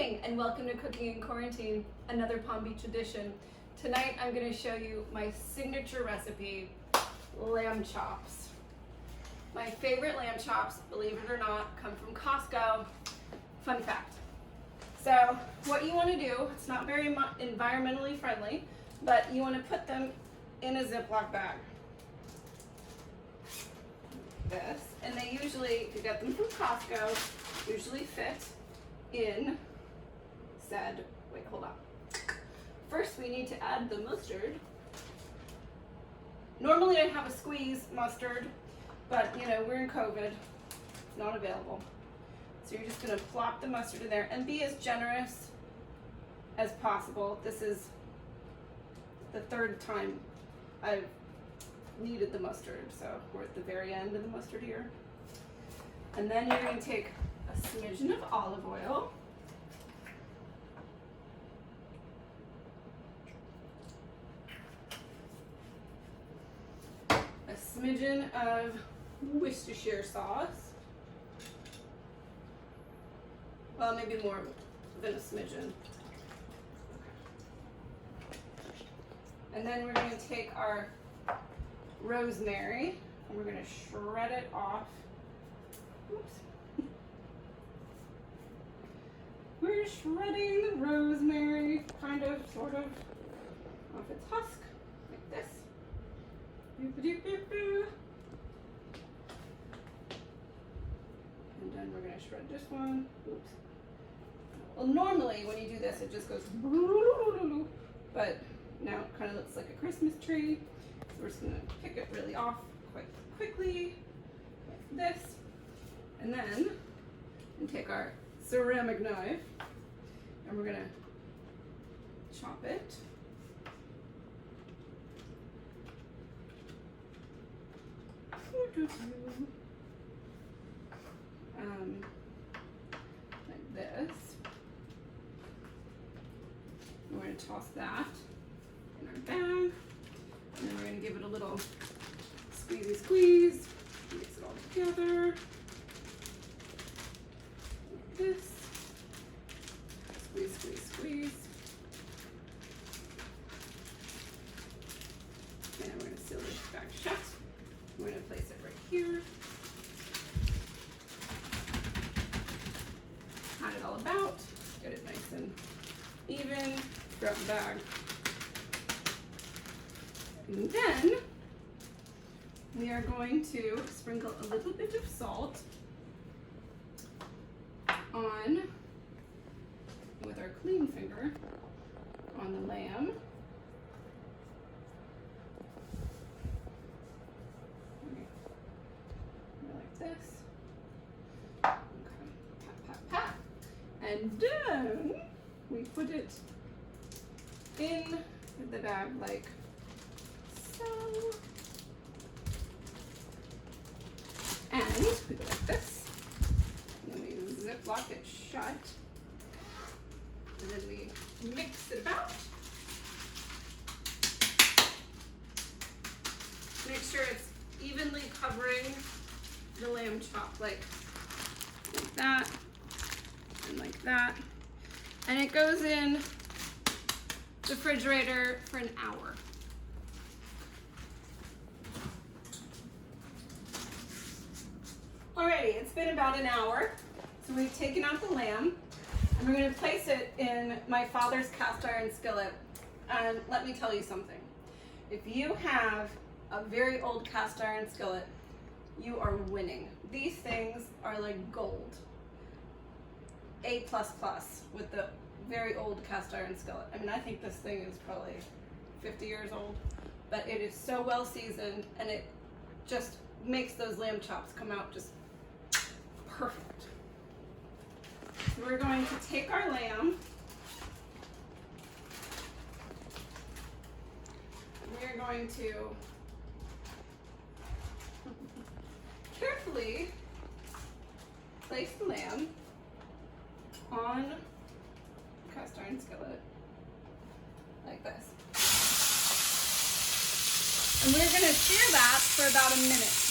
morning and welcome to Cooking in Quarantine, another Palm Beach edition. Tonight I'm going to show you my signature recipe, lamb chops. My favorite lamb chops, believe it or not, come from Costco. Fun fact. So what you want to do, it's not very environmentally friendly, but you want to put them in a Ziploc bag. This, and they usually, if you get them from Costco, usually fit in said, wait, hold on. First we need to add the mustard. Normally I have a squeeze mustard, but you know, we're in COVID, it's not available. So you're just gonna plop the mustard in there and be as generous as possible. This is the third time I've needed the mustard, so we're at the very end of the mustard here. And then you're gonna take a smidgen of olive oil. A smidgen of Worcestershire sauce. Well, maybe more than a smidgen. And then we're going to take our rosemary and we're going to shred it off. Oops. We're shredding the rosemary, kind of, sort of, off its husk, like this. And then we're going to shred this one. Oops. Well, normally when you do this, it just goes, but now it kind of looks like a Christmas tree. So we're just going to pick it really off quite quickly, like this. And then we take our ceramic knife and we're going to chop it. Like this. We're going to toss that in our bag, and then we're going to give it a little squeezy squeeze, mix it all together, like this, squeeze, squeeze, squeeze, and then we're going to seal this back shut. We're going to place it right here. Pat it all about, get it nice and even, grab the bag. And then we are going to sprinkle a little bit of salt on, with our clean finger, on the lamb. Like this. Okay. Pat, pat, pat. And then we put it in the bag like so. And we go like this. And then we Ziploc it shut. And then we mix it about. Make sure it's evenly covering the lamb chop, like that and like that. And it goes in the refrigerator for an hour. Alrighty, it's been about an hour. So we've taken out the lamb and we're going to place it in my father's cast iron skillet. And let me tell you something. If you have a very old cast iron skillet, you are winning. These things are like gold. A++ with the very old cast iron skillet. I mean, I think this thing is probably 50 years old, but it is so well seasoned and it just makes those lamb chops come out just perfect. So we're going to take our lamb. We're going to carefully place the lamb on the cast iron skillet like this. And we're going to sear that for about a minute.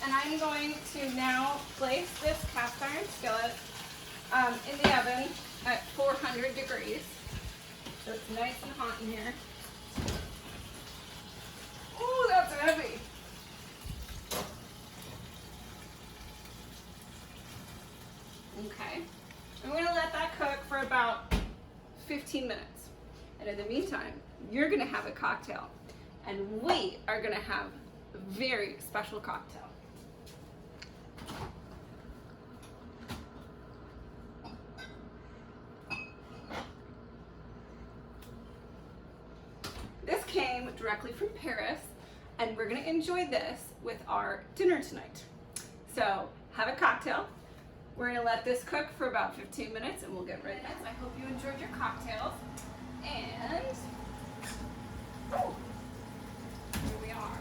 And I'm going to now place this cast iron skillet in the oven at 400 degrees. So it's nice and hot in here. Ooh, that's heavy. Okay. I'm going to let that cook for about 15 minutes. And in the meantime, you're going to have a cocktail. And we are going to have a very special cocktail. This came directly from Paris, and we're going to enjoy this with our dinner tonight. So have a cocktail. We're going to let this cook for about 15 minutes, and we'll get right back. I hope you enjoyed your cocktails. And oh, here we are.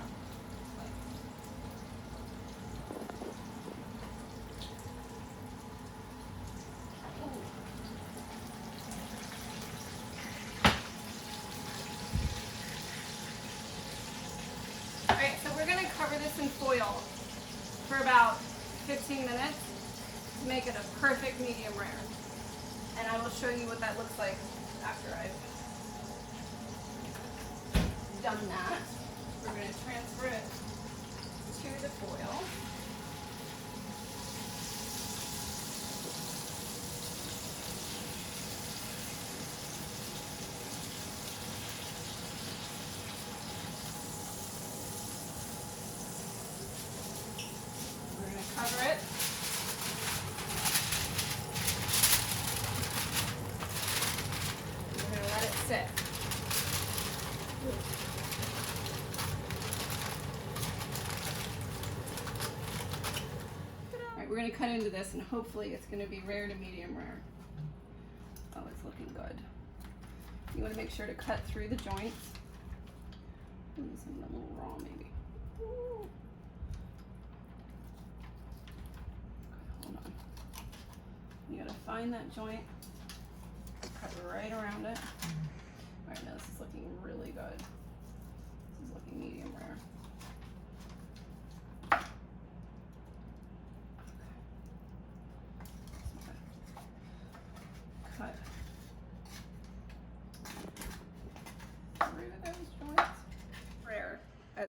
Alright, so we're going to cover this in foil for about 15 minutes to make it a perfect medium rare. And I will show you what that looks like after I've done that. We're going to transfer it to the foil. We're going to cover it. We're going to let it sit. Alright, we're going to cut into this, and hopefully it's going to be rare to medium rare. Oh, it's looking good. You want to make sure to cut through the joints. Something a little raw maybe. Ooh. Okay, hold on. You got to find that joint, cut right around it. Alright, now this is looking really good. This is looking medium rare.